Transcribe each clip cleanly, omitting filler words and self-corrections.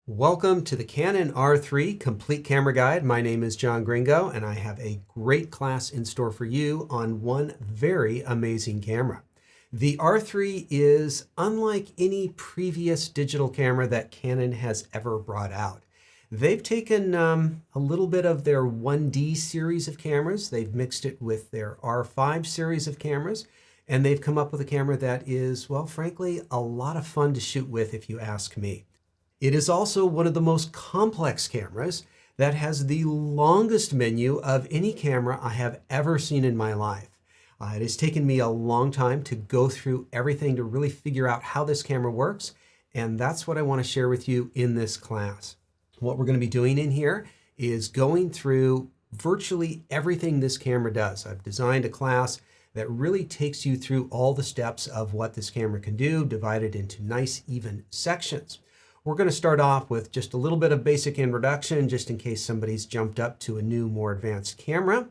Welcome to the Canon R3 Complete Camera Guide. My name is John Gringo, and I have a great class in store for you on one very amazing camera. The R3 is unlike any previous digital camera that Canon has ever brought out. They've taken a little bit of their 1D series of cameras, they've mixed it with their R5 series of cameras, and they've come up with a camera that is, well, frankly, a lot of fun to shoot with if you ask me. It is also one of the most complex cameras that has the longest menu of any camera I have ever seen in my life. It has taken me a long time to go through everything to really figure out how this camera works, and that's what I want to share with you in this class. What we're going to be doing in here is going through virtually everything this camera does. I've designed a class that really takes you through all the steps of what this camera can do, divided into nice, even sections. We're going to start off with just a little bit of basic introduction, just in case somebody's jumped up to a new, more advanced camera.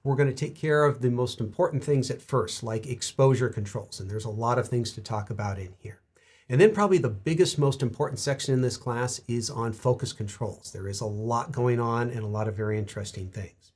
We're going to take care of the most important things at first, like exposure controls, and there's a lot of things to talk about in here. And then probably the biggest, most important section in this class is on focus controls. There is a lot going on and a lot of very interesting things.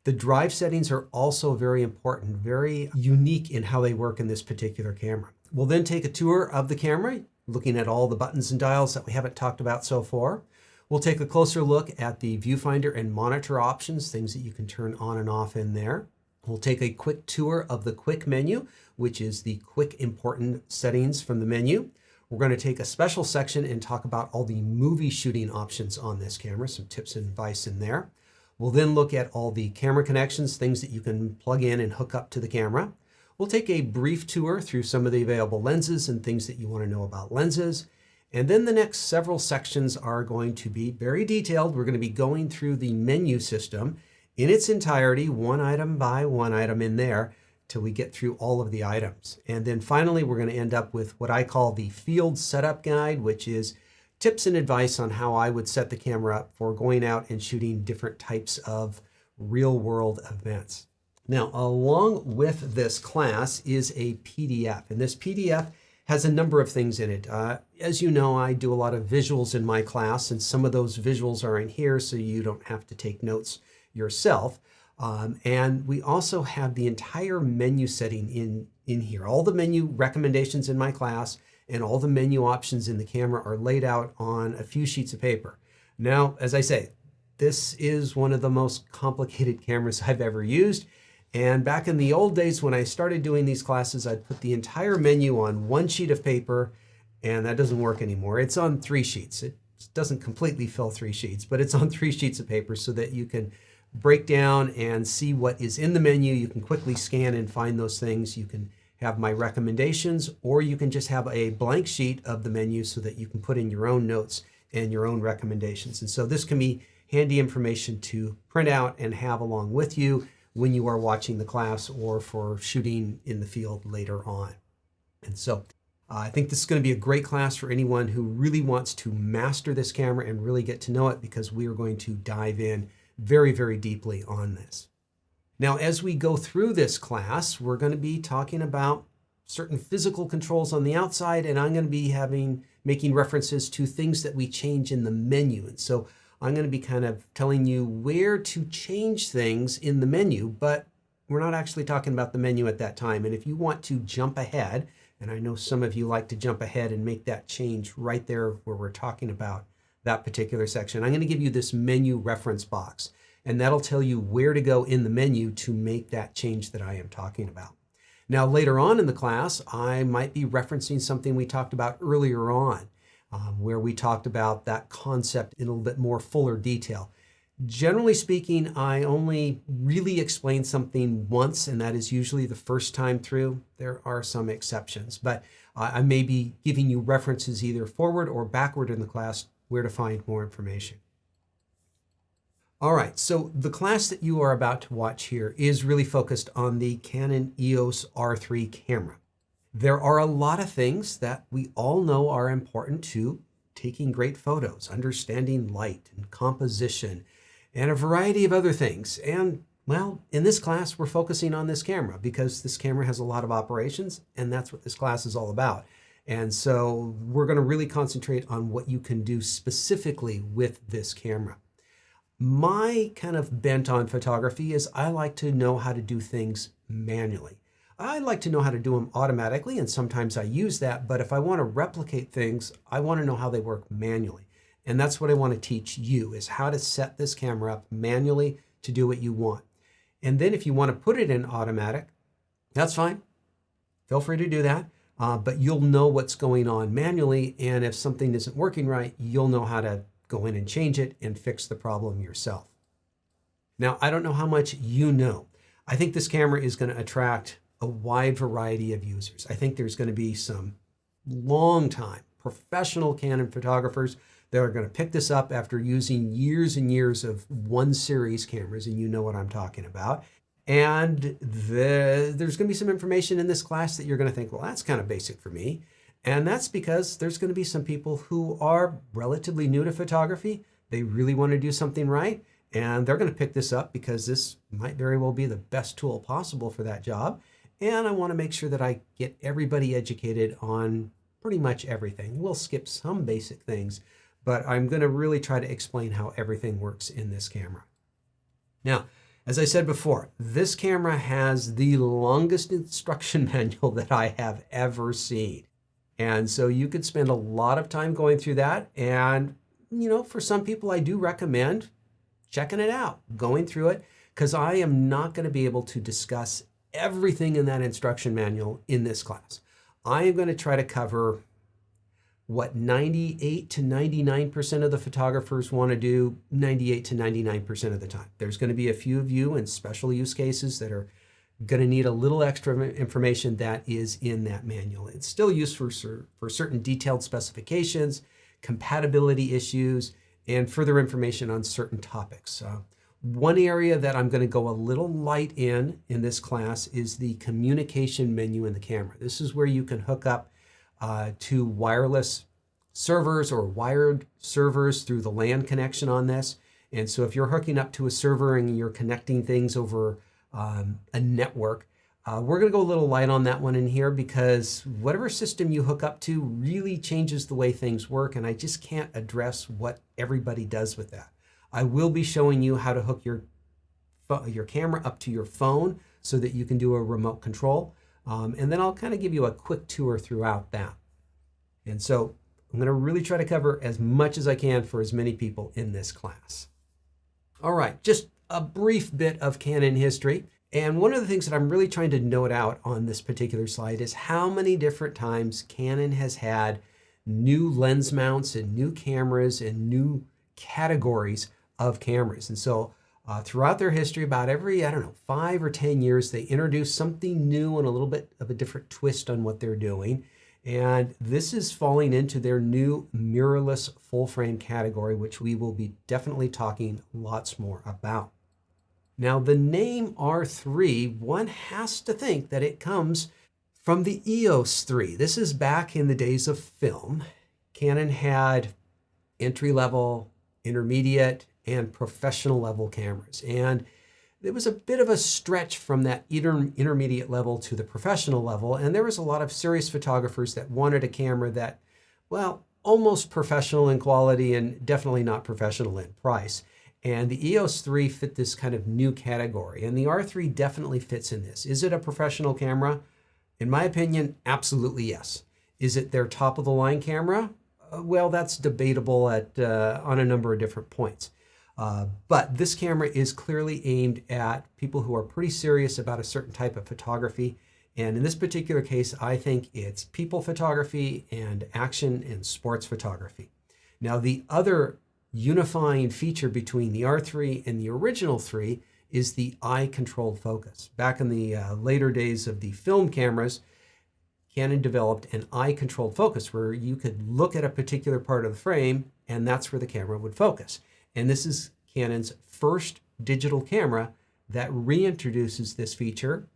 The drive settings are also very important, very unique in how they work in this particular camera. We'll then take a tour of the camera, looking at all the buttons and dials that we haven't talked about so far. We'll take a closer look at the viewfinder and monitor options, things that you can turn on and off in there. We'll take a quick tour of the quick menu, which is the quick important settings from the menu. We're going to take a special section and talk about all the movie shooting options on this camera, some tips and advice in there. We'll then look at all the camera connections, things that you can plug in and hook up to the camera. We'll take a brief tour through some of the available lenses and things that you want to know about lenses. And then the next several sections are going to be very detailed. We're going to be going through the menu system in its entirety, one item by one item in there, till we get through all of the items. And then finally, we're going to end up with what I call the field setup guide, which is tips and advice on how I would set the camera up for going out and shooting different types of real-world events. Now, along with this class is a PDF, and this PDF has a number of things in it. As you know, I do a lot of visuals in my class, and some of those visuals are in here so you don't have to take notes yourself. And we also have the entire menu setting in here. All the menu recommendations in my class and all the menu options in the camera are laid out on a few sheets of paper. Now, as I say, this is one of the most complicated cameras I've ever used. And back in the old days when I started doing these classes, I'd put the entire menu on one sheet of paper, and that doesn't work anymore. It's on 3 sheets. It doesn't completely fill 3 sheets, but it's on 3 sheets of paper so that you can break down and see what is in the menu. You can quickly scan and find those things. You can have my recommendations, or you can just have a blank sheet of the menu so that you can put in your own notes and your own recommendations. And so this can be handy information to print out and have along with you when you are watching the class or for shooting in the field later on. And so I think this is going to be a great class for anyone who really wants to master this camera and really get to know it, because we are going to dive in very, very deeply on this. Now, as we go through this class, we're going to be talking about certain physical controls on the outside, and I'm going to be making references to things that we change in the menu. And so I'm going to be kind of telling you where to change things in the menu, but we're not actually talking about the menu at that time. And if you want to jump ahead, and I know some of you like to jump ahead and make that change right there where we're talking about that particular section, I'm going to give you this menu reference box, and that'll tell you where to go in the menu to make that change that I am talking about. Now, later on in the class, I might be referencing something we talked about earlier on, where we talked about that concept in a little bit more fuller detail. Generally speaking, I only really explain something once, and that is usually the first time through. There are some exceptions, but I may be giving you references either forward or backward in the class where to find more information. All right, so the class that you are about to watch here is really focused on the Canon EOS R3 camera. There are a lot of things that we all know are important to taking great photos, understanding light and composition, and a variety of other things. And, well, in this class, we're focusing on this camera because this camera has a lot of operations, and that's what this class is all about. And so we're going to really concentrate on what you can do specifically with this camera. My kind of bent on photography is I like to know how to do things manually. I like to know how to do them automatically, and sometimes I use that, but if I want to replicate things, I want to know how they work manually. And that's what I want to teach you, is how to set this camera up manually to do what you want. And then if you want to put it in automatic, that's fine. Feel free to do that, but you'll know what's going on manually, and if something isn't working right, you'll know how to go in and change it and fix the problem yourself. Now, I don't know how much you know. I think this camera is going to attract a wide variety of users. I think there's going to be some long-time professional Canon photographers that are going to pick this up after using years and years of 1 series cameras, and you know what I'm talking about. And there's going to be some information in this class that you're going to think, well, that's kind of basic for me. And that's because there's going to be some people who are relatively new to photography. They really want to do something right, and they're going to pick this up because this might very well be the best tool possible for that job. And I want to make sure that I get everybody educated on pretty much everything. We'll skip some basic things, but I'm going to really try to explain how everything works in this camera. Now, as I said before, this camera has the longest instruction manual that I have ever seen. And so you could spend a lot of time going through that. And, for some people, I do recommend checking it out, going through it, because I am not going to be able to discuss everything in that instruction manual in this class. I am going to try to cover what 98 to 99% of the photographers want to do 98 to 99% of the time. There's going to be a few of you in special use cases that are going to need a little extra information that is in that manual. It's still used for certain detailed specifications, compatibility issues, and further information on certain topics. One area that I'm going to go a little light in this class is the communication menu in the camera. This is where you can hook up to wireless servers or wired servers through the LAN connection on this. And so if you're hooking up to a server and you're connecting things over a network, we're going to go a little light on that one in here because whatever system you hook up to really changes the way things work, and I just can't address what everybody does with that. I will be showing you how to hook your camera up to your phone so that you can do a remote control. And then I'll kind of give you a quick tour throughout that. And so I'm going to really try to cover as much as I can for as many people in this class. All right, just a brief bit of Canon history. And one of the things that I'm really trying to note out on this particular slide is how many different times Canon has had new lens mounts and new cameras and new categories of cameras. And so throughout their history, about every, 5 or 10 years, they introduce something new and a little bit of a different twist on what they're doing. And this is falling into their new mirrorless full frame category, which we will be definitely talking lots more about. Now, the name R3, one has to think that it comes from the EOS 3. This is back in the days of film. Canon had entry-level, intermediate, and professional level cameras. And there was a bit of a stretch from that intermediate level to the professional level. And there was a lot of serious photographers that wanted a camera that, well, almost professional in quality and definitely not professional in price. And the EOS 3 fit this kind of new category. And the R3 definitely fits in this. Is it a professional camera? In my opinion, absolutely yes. Is it their top of the line camera? Well, that's debatable on a number of different points. But this camera is clearly aimed at people who are pretty serious about a certain type of photography. And in this particular case, I think it's people photography and action and sports photography. Now, the other unifying feature between the R3 and the original 3 is the eye-controlled focus. Back in the later days of the film cameras, Canon developed an eye-controlled focus where you could look at a particular part of the frame and that's where the camera would focus. And this is Canon's first digital camera that reintroduces this feature,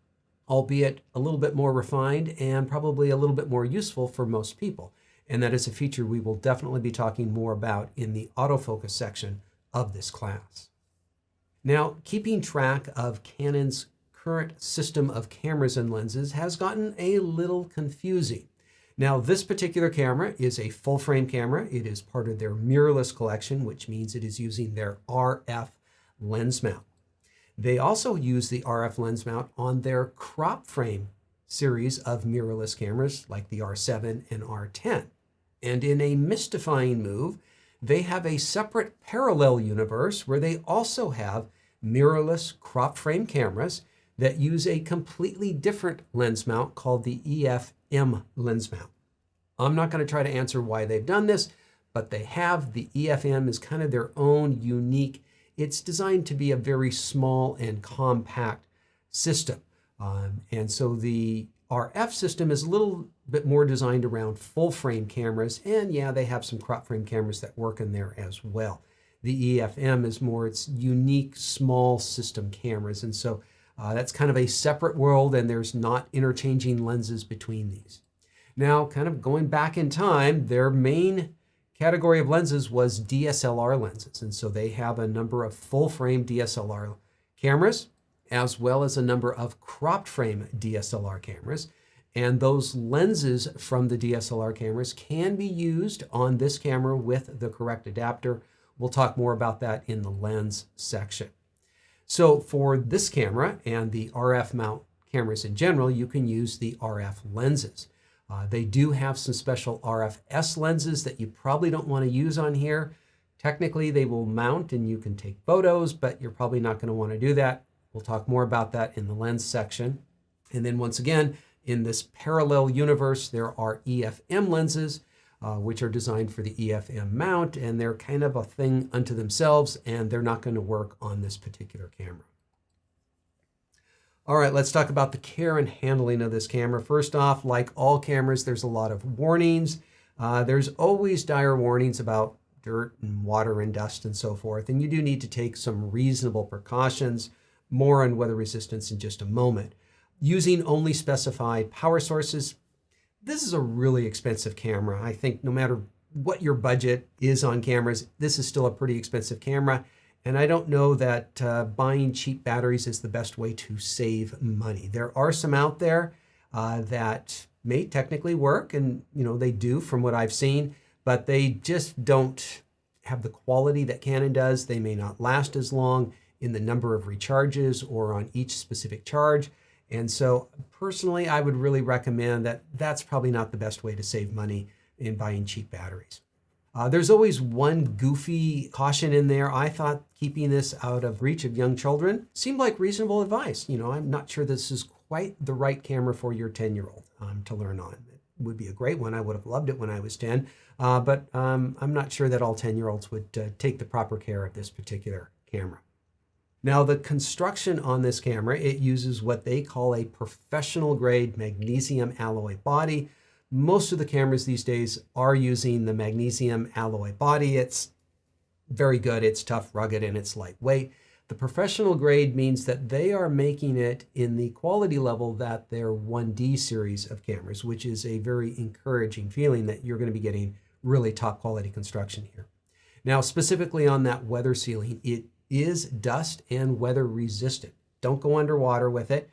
albeit a little bit more refined and probably a little bit more useful for most people. And that is a feature we will definitely be talking more about in the autofocus section of this class. Now, keeping track of Canon's current system of cameras and lenses has gotten a little confusing. Now, this particular camera is a full frame camera. It is part of their mirrorless collection, which means it is using their RF lens mount. They also use the RF lens mount on their crop frame series of mirrorless cameras like the R7 and R10. And in a mystifying move, they have a separate parallel universe where they also have mirrorless crop frame cameras that use a completely different lens mount called the EFM lens mount. I'm not going to try to answer why they've done this, but they have. The EFM is kind of their own unique. It's designed to be a very small and compact system. And so the RF system is a little bit more designed around full frame cameras. And yeah, they have some crop frame cameras that work in there as well. The EFM is more its unique small system cameras. And so that's kind of a separate world, and there's not interchanging lenses between these. Now, kind of going back in time, their main category of lenses was DSLR lenses. And so they have a number of full frame DSLR cameras, as well as a number of cropped frame DSLR cameras. And those lenses from the DSLR cameras can be used on this camera with the correct adapter. We'll talk more about that in the lens section. So for this camera and the RF mount cameras in general, you can use the RF lenses. They do have some special RFS lenses that you probably don't want to use on here. Technically, they will mount and you can take photos, but you're probably not going to want to do that. We'll talk more about that in the lens section. And then once again, in this parallel universe, there are EFM lenses, which are designed for the EFM mount, and they're kind of a thing unto themselves, and they're not going to work on this particular camera. All right, let's talk about the care and handling of this camera. First off, like all cameras, there's a lot of warnings. There's always dire warnings about dirt and water and dust and so forth, and you do need to take some reasonable precautions. More on weather resistance in just a moment. Using only specified power sources. This is a really expensive camera. I think no matter what your budget is on cameras, this is still a pretty expensive camera. And I don't know that buying cheap batteries is the best way to save money. There are some out there that may technically work, and they do from what I've seen, but they just don't have the quality that Canon does. They may not last as long in the number of recharges or on each specific charge. And so personally, I would really recommend that that's probably not the best way to save money in buying cheap batteries. There's always one goofy caution in there. I thought keeping this out of reach of young children seemed like reasonable advice. I'm not sure this is quite the right camera for your 10-year-old to learn on. It would be a great one. I would have loved it when I was 10, but I'm not sure that all 10-year-olds would take the proper care of this particular camera. Now, the construction on this camera, it uses what they call a professional grade magnesium alloy body. Most of the cameras these days are using the magnesium alloy body. It's very good, it's tough, rugged, and it's lightweight. The professional grade means that they are making it in the quality level that their 1D series of cameras, which is a very encouraging feeling that you're going to be getting really top quality construction here. Now, specifically on that weather sealing, it is dust and weather resistant. Don't go underwater with it.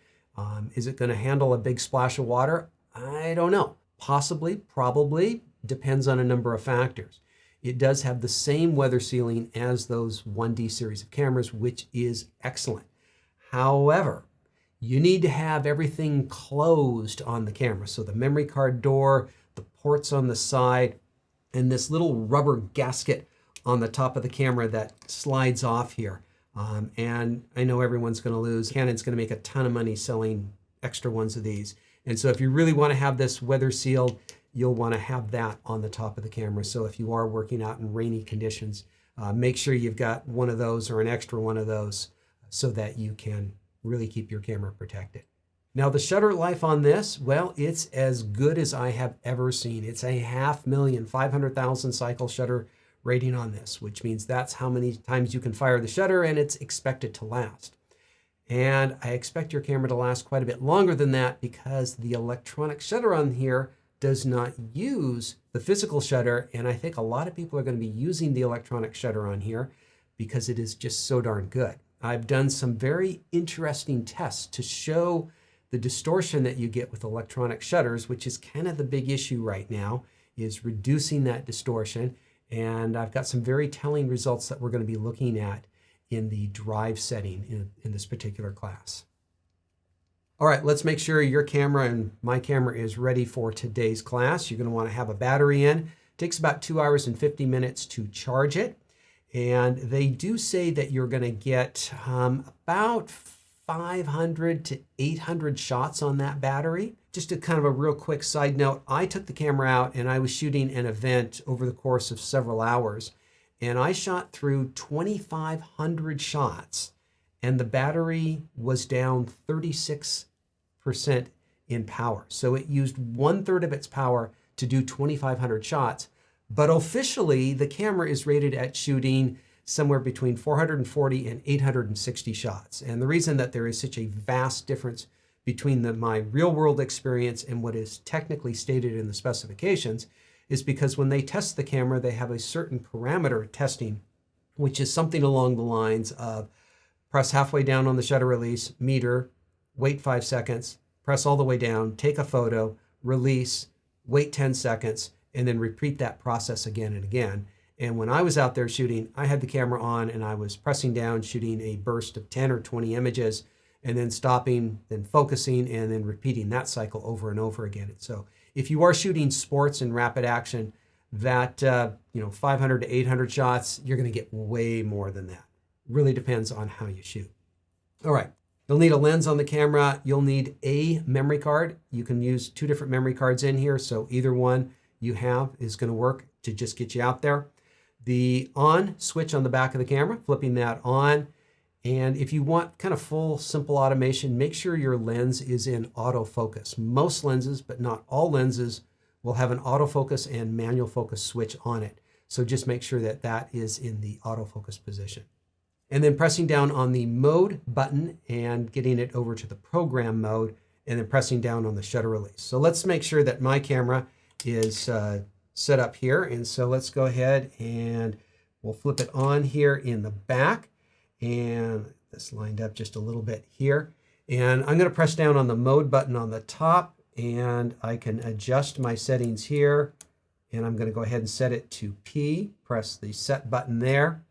Is it going to handle a big splash of water? I don't know. Possibly, probably, depends on a number of factors. It does have the same weather sealing as those 1D series of cameras, which is excellent. However, you need to have everything closed on the camera. So the memory card door, the ports on the side, and this little rubber gasket on the top of the camera that slides off here. And I know everyone's going to lose. Canon's going to make a ton of money selling extra ones of these. And so if you really want to have this weather sealed, you'll want to have that on the top of the camera. So if you are working out in rainy conditions, make sure you've got one of those or an extra one of those so that you can really keep your camera protected. Now the shutter life on this, well, it's as good as I have ever seen. It's a 500,000 cycle shutter rating on this, which means that's how many times you can fire the shutter, and it's expected to last. And I expect your camera to last quite a bit longer than that because the electronic shutter on here does not use the physical shutter. And I think a lot of people are going to be using the electronic shutter on here because it is just so darn good. I've done some very interesting tests to show the distortion that you get with electronic shutters, which is kind of the big issue right now, is reducing that distortion. And I've got some very telling results that we're going to be looking at in the drive setting in this particular class. All right, let's make sure your camera and my camera is ready for today's class. You're going to want to have a battery in. It takes about 2 hours and 50 minutes to charge it. And they do say that you're going to get about 500 to 800 shots on that battery. Just a kind of a real quick side note, I took the camera out and I was shooting an event over the course of several hours. And I shot through 2,500 shots and the battery was down 36% in power. So it used 1/3 of its power to do 2,500 shots. But officially, the camera is rated at shooting somewhere between 440 and 860 shots. And the reason that there is such a vast difference between my real world experience and what is technically stated in the specifications is because when they test the camera, they have a certain parameter testing, which is something along the lines of press halfway down on the shutter release, meter, wait 5 seconds, press all the way down, take a photo, release, wait 10 seconds, and then repeat that process again and again. And when I was out there shooting, I had the camera on and I was pressing down, shooting a burst of 10 or 20 images, and then stopping, then focusing, and then repeating that cycle over and over again. So if you are shooting sports and rapid action, that 500 to 800 shots, you're going to get way more than that. Really depends on how you shoot. All right. You'll need a lens on the camera. You'll need a memory card. You can use 2 different memory cards in here, so either one you have is going to work to just get you out there. The on switch on the back of the camera, flipping that on. And if you want kind of full, simple automation, make sure your lens is in autofocus. Most lenses, but not all lenses, will have an autofocus and manual focus switch on it. So just make sure that that is in the autofocus position. And then pressing down on the mode button and getting it over to the program mode, and then pressing down on the shutter release. So let's make sure that my camera is set up here. And so let's go ahead and we'll flip it on here in the back. And this lined up just a little bit here. And I'm going to press down on the mode button on the top, and I can adjust my settings here. And I'm going to go ahead and set it to P, press the set button there.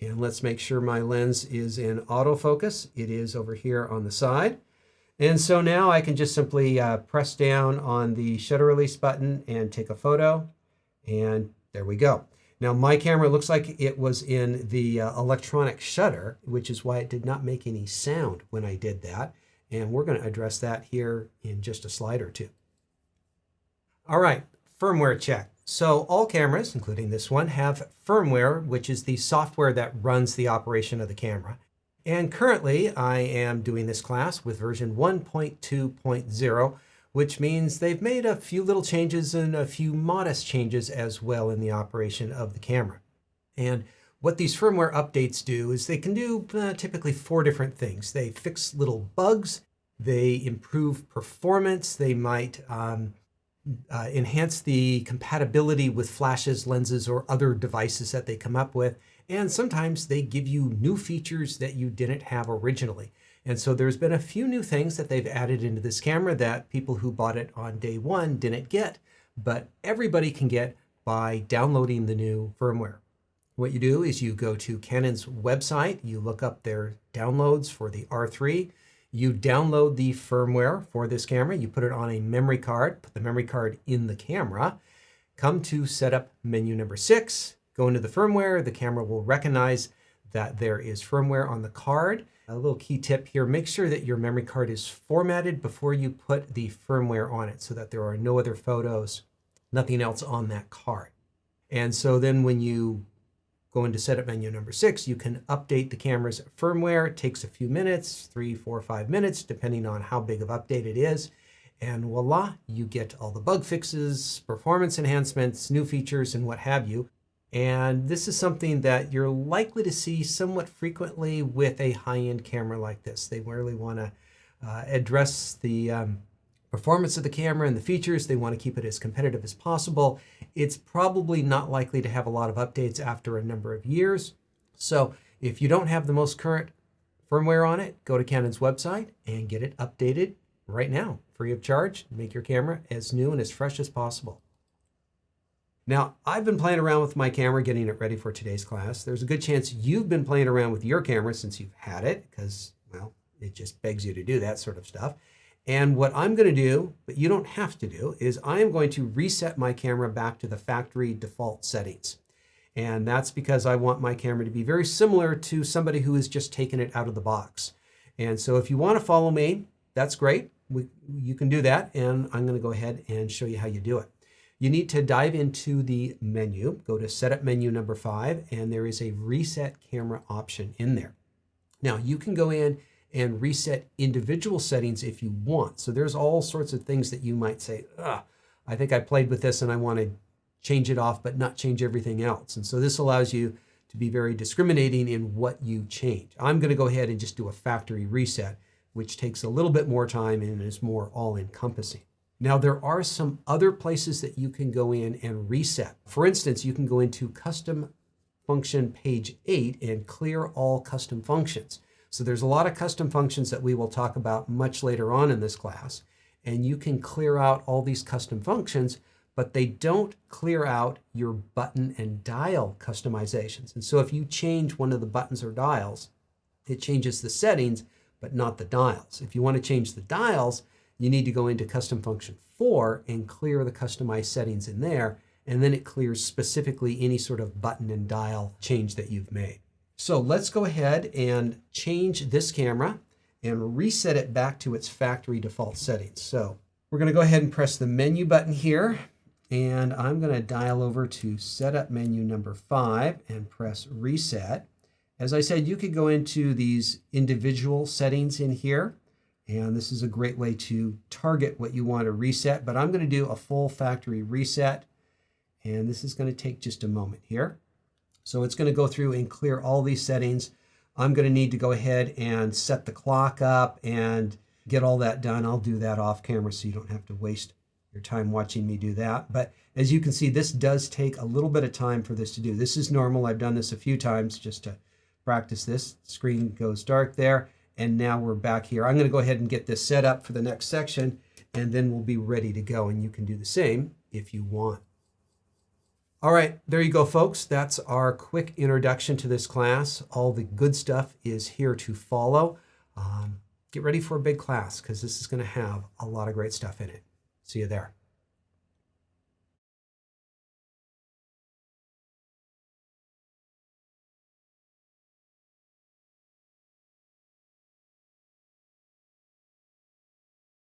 And let's make sure my lens is in autofocus. It is over here on the side. And so now I can just simply press down on the shutter release button and take a photo. And there we go. Now my camera looks like it was in the electronic shutter, which is why it did not make any sound when I did that. And we're going to address that here in just a slide or two. All right, firmware check. So all cameras, including this one, have firmware, which is the software that runs the operation of the camera. And currently I am doing this class with version 1.2.0, which means they've made a few little changes and a few modest changes as well in the operation of the camera. And what these firmware updates do is they can do typically 4 different things. They fix little bugs, they improve performance, they might enhance the compatibility with flashes, lenses, or other devices that they come up with. And sometimes they give you new features that you didn't have originally. And so there's been a few new things that they've added into this camera that people who bought it on day one didn't get, but everybody can get by downloading the new firmware. What you do is you go to Canon's website, you look up their downloads for the R3, you download the firmware for this camera, you put it on a memory card, put the memory card in the camera, come to setup menu number 6, go into the firmware, the camera will recognize that there is firmware on the card. A little key tip here, make sure that your memory card is formatted before you put the firmware on it so that there are no other photos, nothing else on that card. And so then when you go into setup menu number 6, you can update the camera's firmware. It takes a few minutes, 3, 4, 5 minutes, depending on how big of update it is. And voila, you get all the bug fixes, performance enhancements, new features, and what have you. And this is something that you're likely to see somewhat frequently with a high-end camera like this. They really want to address the performance of the camera and the features. They want to keep it as competitive as possible. It's probably not likely to have a lot of updates after a number of years. So if you don't have the most current firmware on it, go to Canon's website and get it updated right now, free of charge. Make your camera as new and as fresh as possible. Now, I've been playing around with my camera, getting it ready for today's class. There's a good chance you've been playing around with your camera since you've had it, because, well, it just begs you to do that sort of stuff. And what I'm going to do, but you don't have to do, is I am going to reset my camera back to the factory default settings. And that's because I want my camera to be very similar to somebody who has just taken it out of the box. And so if you want to follow me, that's great. You can do that, and I'm going to go ahead and show you how you do it. You need to dive into the menu, go to Setup menu number 5, and there is a Reset Camera option in there. Now, you can go in and reset individual settings if you want. So there's all sorts of things that you might say, I think I played with this and I want to change it off, but not change everything else. And so this allows you to be very discriminating in what you change. I'm going to go ahead and just do a factory reset, which takes a little bit more time and is more all-encompassing. Now, there are some other places that you can go in and reset. For instance, you can go into Custom Function page 8 and clear all custom functions. So there's a lot of custom functions that we will talk about much later on in this class. And you can clear out all these custom functions, but they don't clear out your button and dial customizations. And so if you change one of the buttons or dials, it changes the settings, but not the dials. If you want to change the dials, you need to go into Custom Function 4 and clear the customized settings in there, and then it clears specifically any sort of button and dial change that you've made. So let's go ahead and change this camera and reset it back to its factory default settings. So we're going to go ahead and press the menu button here, and I'm going to dial over to Setup menu number 5 and press Reset. As I said, you could go into these individual settings in here, and this is a great way to target what you want to reset, but I'm going to do a full factory reset, and this is going to take just a moment here. So it's going to go through and clear all these settings. I'm going to need to go ahead and set the clock up and get all that done. I'll do that off camera so you don't have to waste your time watching me do that. But as you can see, this does take a little bit of time for this to do. This is normal. I've done this a few times just to practice this. Screen goes dark there. And now we're back here. I'm going to go ahead and get this set up for the next section, and then we'll be ready to go. And you can do the same if you want. All right, there you go, folks. That's our quick introduction to this class. All the good stuff is here to follow. Get ready for a big class because this is going to have a lot of great stuff in it. See you there.